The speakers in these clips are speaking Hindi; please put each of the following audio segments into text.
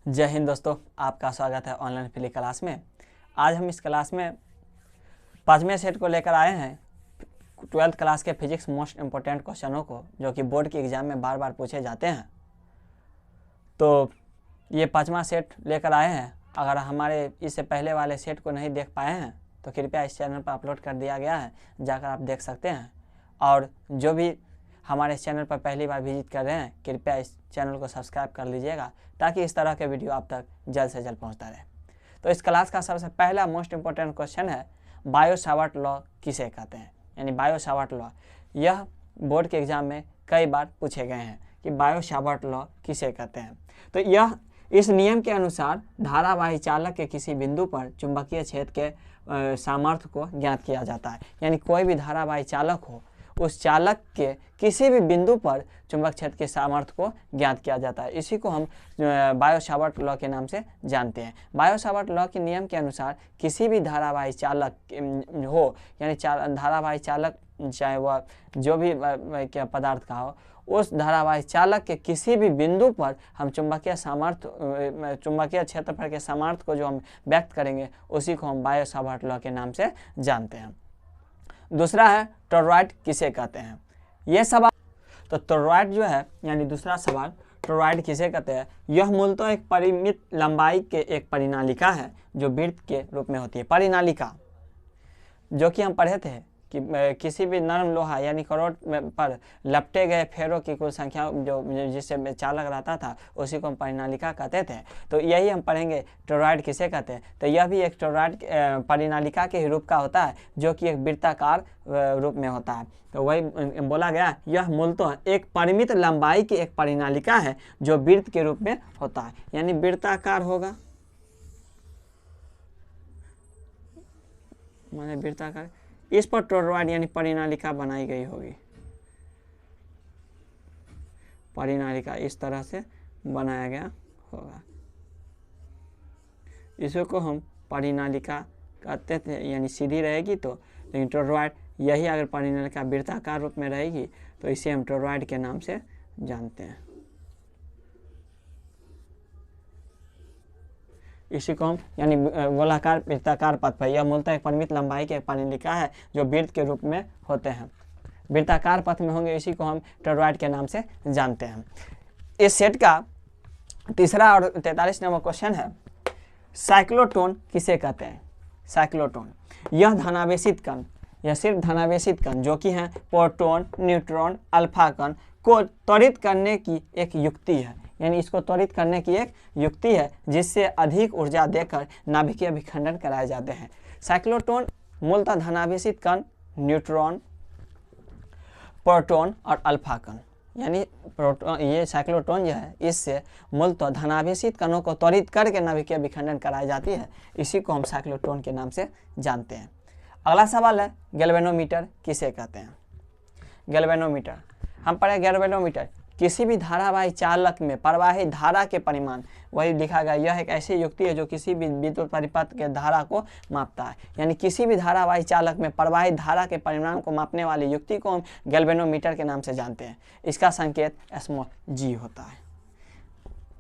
जय हिंद दोस्तों, आपका स्वागत है ऑनलाइन फिजिक्स क्लास में। आज हम इस क्लास में 5वें सेट को लेकर आए हैं 12th क्लास के फिजिक्स मोस्ट इम्पोर्टेंट क्वेश्चनों को, जो कि बोर्ड के एग्जाम में बार बार पूछे जाते हैं। तो ये 5वां सेट लेकर आए हैं। अगर हमारे इससे पहले वाले सेट को नहीं देख पाए हैं तो कृपया इस चैनल पर अपलोड कर दिया गया है, जाकर आप देख सकते हैं। और जो भी हमारे इस चैनल पर पहली बार विजिट कर रहे हैं, कृपया इस चैनल को सब्सक्राइब कर लीजिएगा, ताकि इस तरह के वीडियो आप तक जल्द से जल्द पहुंचता रहे। तो इस क्लास का सबसे पहला मोस्ट इम्पोर्टेंट क्वेश्चन है, बायो-सावर्ट लॉ किसे कहते हैं। यानी बायो-सावर्ट लॉ, यह बोर्ड के एग्जाम में कई बार पूछे गए हैं कि बायो-सावर्ट लॉ किसे कहते हैं। तो यह इस नियम के अनुसार धारावाही चालक के किसी बिंदु पर चुंबकीय क्षेत्र के सामर्थ्य को ज्ञात किया जाता है। यानी कोई भी धारावाही चालक हो, उस चालक के किसी भी बिंदु पर चुंबक क्षेत्र के सामर्थ्य को ज्ञात किया जाता है। इसी को हम बायो-सावर्ट लॉ के नाम से जानते हैं। बायो-सावर्ट लॉ के नियम के अनुसार किसी भी धारावाही चालक हो, यानी धारावाही चालक चाहे वह जो भी क्या पदार्थ का हो, उस धारावाही चालक के किसी भी बिंदु पर हम चुंबकीय क्षेत्रफल के सामर्थ्य को जो हम व्यक्त करेंगे, उसी को हम बायो-सावर्ट लॉ के नाम से जानते हैं। दूसरा है, टोरॉइड किसे कहते हैं। यह सवाल, तो टोरॉइड जो है, यानी दूसरा सवाल, टोरॉइड किसे कहते हैं। यह मूलतः एक परिमित लंबाई के एक परिनालिका है जो वृत्त के रूप में होती है। परिनालिका, जो कि हम पढ़े थे कि किसी भी नरम लोहा यानी करोड़ पर लपटे गए फेरों की कुल संख्या जो जिससे चालक रहता था, उसी को हम परिनालिका कहते थे। तो यही हम पढ़ेंगे टोरॉइड किसे कहते हैं। तो यह भी एक टोरॉइड परिनालिका के रूप का होता है, जो कि एक वृत्ताकार रूप में होता है। तो वही बोला गया, यह मूलतः एक परिमित लंबाई की एक परिनालिका है जो वृत्त के रूप में होता है, यानी वृत्ताकार होगा, माने वृत्ताकार। इस पर टोरॉइड यानी परिनालिका बनाई गई होगी। परिनालिका इस तरह से बनाया गया होगा, इसको हम परिनालिका कहते थे, यानी सीधी रहेगी तो। लेकिन टोरॉइड, यही अगर परिनालिका वृत्ताकार रूप में रहेगी तो इसे हम टोरॉइड के नाम से जानते हैं। इसी को हम यानी गोलाकार वृत्ताकार पथ पर, यह मूलतः एक परिमित लंबाई के परिनालिका है जो वृत्त के रूप में होते हैं, वृत्ताकार पथ में होंगे, इसी को हम टोरॉइड के नाम से जानते हैं। इस सेट का तीसरा और 43 नंबर क्वेश्चन है, साइक्लोट्रॉन किसे कहते हैं। साइक्लोट्रॉन, यह धनावेशित कण, यह सिर्फ धनावेशित कण जो कि हैं प्रोटॉन, न्यूट्रॉन, अल्फा कण को त्वरित करने की एक युक्ति है। यानी इसको त्वरित करने की एक युक्ति है जिससे अधिक ऊर्जा देकर नाभिकीय विखंडन कराए जाते हैं। साइक्लोट्रॉन मूलतः धनावेशित कण, न्यूट्रॉन, प्रोटॉन और अल्फा कण, यानी प्रोटॉन, ये साइक्लोट्रॉन जो है, इससे मूलतः धनावेशित कणों को त्वरित करके नाभिकीय विखंडन कराई जाती है। इसी को हम साइक्लोट्रॉन के नाम से जानते हैं। अगला सवाल है, गैल्वेनोमीटर किसे कहते हैं। गैल्वेनोमीटर, हम पढ़े गैल्वेनोमीटर किसी भी धारावाही चालक में प्रवाहित धारा के परिमाण, वही लिखा गया, यह एक ऐसी युक्ति है जो किसी भी विद्युत परिपथ के धारा को मापता है। यानी किसी भी धारावाही चालक में प्रवाहित धारा के परिमाण को मापने वाली युक्ति को हम गैल्वेनोमीटर के नाम से जानते हैं। इसका संकेत स्मॉल g होता है।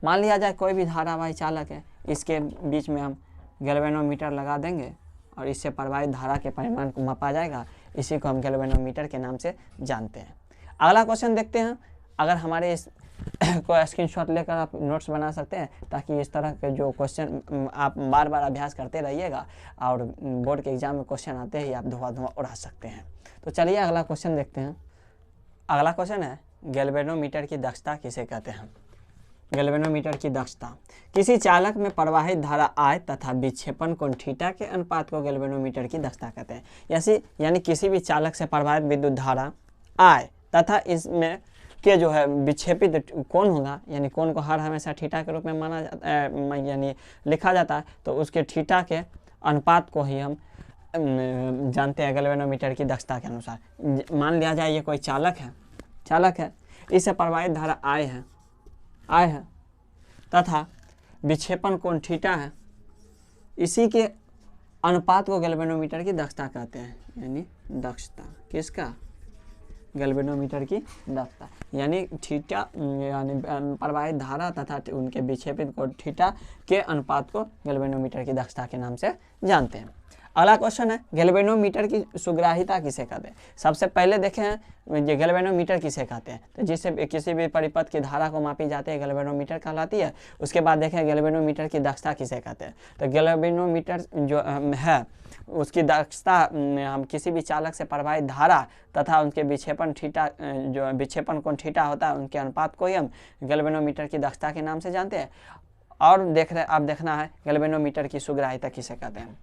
मान लिया जाए कोई भी धारावाही चालक है, इसके बीच में हम गैल्वेनोमीटर लगा देंगे और इससे प्रवाहित धारा के परिमाण को मापा जाएगा। इसी को हम गैल्वेनोमीटर के नाम से जानते हैं। अगला क्वेश्चन देखते हैं। अगर हमारे इस को स्क्रीनशॉट लेकर आप नोट्स बना सकते हैं, ताकि इस तरह के जो क्वेश्चन आप बार बार अभ्यास करते रहिएगा और बोर्ड के एग्जाम में क्वेश्चन आते ही आप धुआं उड़ा सकते हैं। तो चलिए अगला क्वेश्चन देखते हैं। अगला क्वेश्चन है, गैल्वेनोमीटर की दक्षता किसे कहते हैं। गैल्वेनोमीटर की दक्षता, किसी चालक में प्रवाहित धारा I तथा विक्षेपण कोण थीटा के अनुपात को गैल्वेनोमीटर की दक्षता कहते हैं। यानी किसी भी चालक से प्रवाहित विद्युत धारा I तथा इसमें के जो है विक्षेपित कोण होगा, यानी कोण को हर हमेशा थीटा के रूप में माना यानी लिखा जाता है, तो उसके थीटा के अनुपात को ही हम जानते हैं गैल्वेनोमीटर की दक्षता के अनुसार। मान लिया जाए ये कोई चालक है, इससे प्रवाहित धारा I है तथा विक्षेपण कोण थीटा है, इसी के अनुपात को गैल्वेनोमीटर की दक्षता कहते हैं। यानी दक्षता किसका, गैल्वेनोमीटर की दक्षता, यानी थीटा यानी प्रवाहित धारा तथा उनके विक्षेपित कोण थीटा के अनुपात को गैल्वेनोमीटर की दक्षता के नाम से जानते हैं। अगला क्वेश्चन है गैल्वेनोमीटर की सुग्राहिता किसे कहते हैं। सबसे पहले देखें ये गैल्वेनोमीटर किसे कहते हैं, तो जिससे किसी भी परिपथ की धारा को मापी जाती है गैल्वेनोमीटर कहलाती है। उसके बाद देखें गैल्वेनोमीटर की दक्षता किसे कहते हैं, तो गैल्वेनोमीटर जो है उसकी दक्षता हम किसी भी चालक से प्रवाहित धारा तथा उनके विक्षेपण थीटा जो विक्षेपण कोण थीटा होता है उनके अनुपात को ही हम गैल्वेनोमीटर की दक्षता के नाम से जानते हैं। और अब देखना है गैल्वेनोमीटर की सुग्राहिता किसे कहते हैं।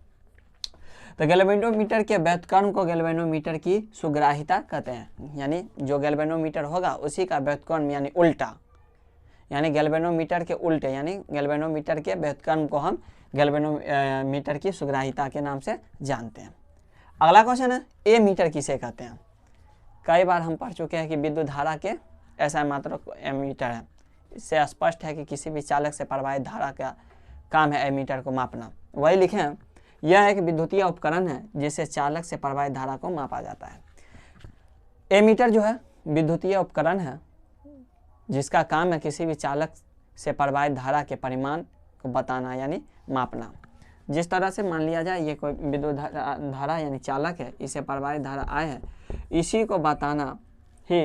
तो गैल्वेनोमीटर के व्युत्क्रम को गैल्वेनोमीटर की सुग्राहिता कहते हैं, यानी जो गैल्वेनोमीटर होगा उसी का व्युत्क्रम यानी उल्टा, यानी गैल्वेनोमीटर के उल्टे, यानी गैल्वेनोमीटर के व्युत्क्रम को हम गैल्वेनोमीटर की सुग्राहिता के नाम से जानते हैं। अगला क्वेश्चन है ए मीटर किसे कहते हैं। कई बार हम पढ़ चुके हैं कि विद्युत धारा के ऐसा मात्रक एमीटर है। इससे स्पष्ट है कि किसी भी चालक से प्रवाहित धारा का काम है एमीटर को मापना। वही लिखे हैं, यह एक विद्युतीय उपकरण है जिससे चालक से प्रवाहित धारा को मापा जाता है। एमीटर जो है विद्युतीय उपकरण है जिसका काम है किसी भी चालक से प्रवाहित धारा के परिमाण को बताना यानी मापना। जिस तरह से मान लिया जाए ये कोई विद्युत धारा यानी चालक है, इसे प्रवाहित धारा आई है, इसी को बताना ही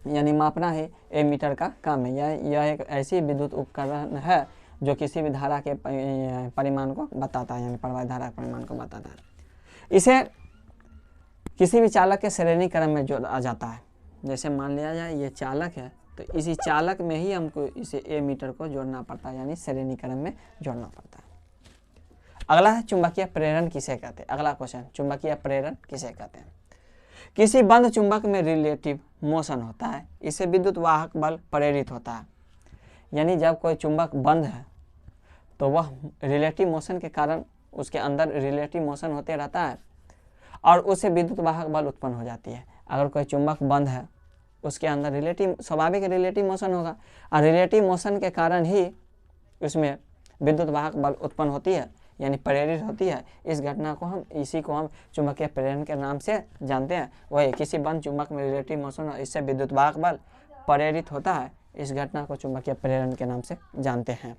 यानी मापना ही एमीटर का काम है। यह एक ऐसी विद्युत उपकरण है जो किसी भी धारा के परिमाण को बताता है, यानी प्रवाहित धारा के परिमाण को बताता है। इसे किसी भी चालक के श्रेणी क्रम में जोड़ा जाता है। जैसे मान लिया जाए ये चालक है तो इसी चालक में ही हमको इसे ए मीटर को जोड़ना पड़ता है, यानी श्रेणी क्रम में जोड़ना पड़ता है। अगला है चुंबकीय प्रेरण किसे कहते हैं। अगला क्वेश्चन चुंबकीय प्रेरण किसे कहते हैं। किसी बंद चुंबक में रिलेटिव मोशन होता है, इससे विद्युत वाहक बल प्रेरित होता है। यानी जब कोई चुंबक बंद है तो वह रिलेटिव मोशन के कारण उसके अंदर रिलेटिव मोशन होते रहता है और उससे विद्युत वाहक बल उत्पन्न हो जाती है। अगर कोई चुंबक बंद है उसके अंदर स्वाभाविक रिलेटिव मोशन होगा और रिलेटिव मोशन के कारण ही उसमें विद्युत वाहक बल उत्पन्न होती है, यानी प्रेरित होती है। इस घटना को हम चुंबकीय प्रेरण के नाम से जानते हैं। वही किसी बंद चुंबक में रिलेटिव मोशन और इससे विद्युत वाहक बल प्रेरित होता है, इस घटना को चुंबकीय प्रेरण के नाम से जानते हैं।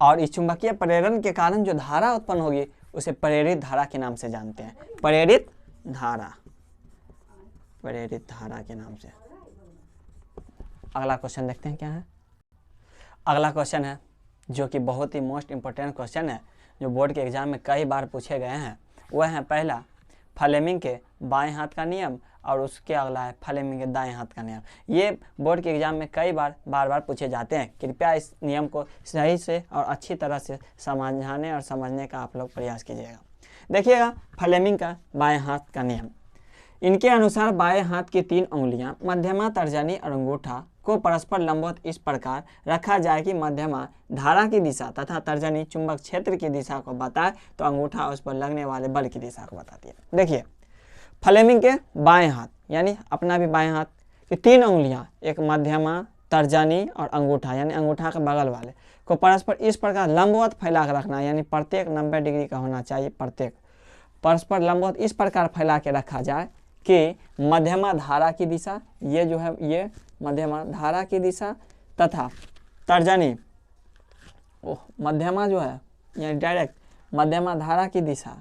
और इस चुंबकीय प्रेरण के कारण जो धारा उत्पन्न होगी उसे प्रेरित धारा के नाम से जानते हैं। प्रेरित धारा के नाम से। अगला क्वेश्चन देखते हैं क्या है। अगला क्वेश्चन है जो कि बहुत ही मोस्ट इंपॉर्टेंट क्वेश्चन है, जो बोर्ड के एग्जाम में कई बार पूछे गए हैं। वह है पहला फ्लेमिंग के बाएं हाथ का नियम और उसके अगला है फ्लेमिंग के दाएं हाथ का नियम। ये बोर्ड के एग्जाम में कई बार पूछे जाते हैं। कृपया इस नियम को सही से और अच्छी तरह से समझाने और समझने का आप लोग प्रयास कीजिएगा। देखिएगा फ्लेमिंग का बाएं हाथ का नियम। इनके अनुसार बाएं हाथ की 3 उंगलियां मध्यमा, तर्जनी और अंगूठा को परस्पर लंबवत इस प्रकार रखा जाए कि मध्यमा धारा की दिशा तथा तर्जनी चुंबक क्षेत्र की दिशा को बताए तो अंगूठा उस पर लगने वाले बल की दिशा को बताती है। देखिए फ्लेमिंग के बाएं हाथ यानी अपना भी बाएं हाथ की 3 उंगलियां, एक मध्यमा, तर्जनी और अंगूठा यानी अंगूठा के बगल वाले को परस्पर इस प्रकार लंबवत फैला कर रखना, यानी प्रत्येक 90 डिग्री का होना चाहिए। प्रत्येक परस्पर लंबवत इस प्रकार फैला के रखा जाए कि मध्यमा धारा की दिशा, ये जो है ये मध्यमा धारा की दिशा तथा तर्जनी मध्यमा जो है यानी डायरेक्ट मध्यमा धारा की दिशा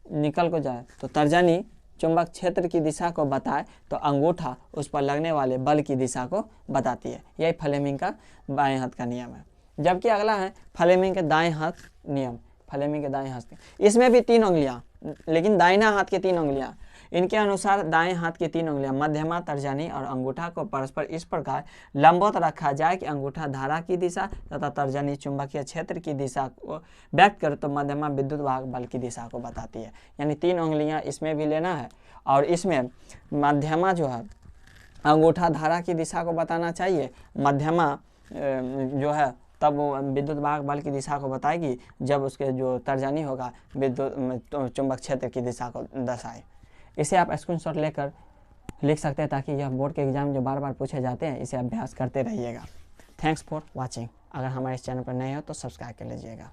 निकल को जाए तो तर्जनी चुंबक क्षेत्र की दिशा को बताए तो अंगूठा उस पर लगने वाले बल की दिशा को बताती है। यही फ्लेमिंग का बाएं हाथ का नियम है। जबकि अगला है फ्लेमिंग के दाएं हाथ नियम। फ्लेमिंग के दाएं हाथ, इसमें भी 3 उंगलियां, लेकिन दाहिना हाथ की 3 उंगलियां। इनके अनुसार दाएं हाथ की 3 उंगलियां मध्यमा, तर्जनी और अंगूठा को परस्पर इस प्रकार लंबवत रखा जाए कि अंगूठा धारा की दिशा तथा तर्जनी चुंबकीय क्षेत्र की दिशा को व्यक्त करे तो मध्यमा विद्युत वाहक बल की दिशा को बताती है। यानी 3 उंगलियां इसमें भी लेना है और इसमें मध्यमा जो है अंगूठा धारा की दिशा को बताना चाहिए। मध्यमा जो है तब वो विद्युत वाहक बल की दिशा को बताएगी जब उसके जो तर्जनी होगा विद्युत चुंबक क्षेत्र की दिशा को दर्शाए। इसे आप स्क्रीनशॉट लेकर लिख सकते हैं ताकि यह बोर्ड के एग्जाम जो बार पूछे जाते हैं इसे अभ्यास करते रहिएगा। Thanks for watching. अगर हमारे इस चैनल पर नए हो तो सब्सक्राइब कर लीजिएगा।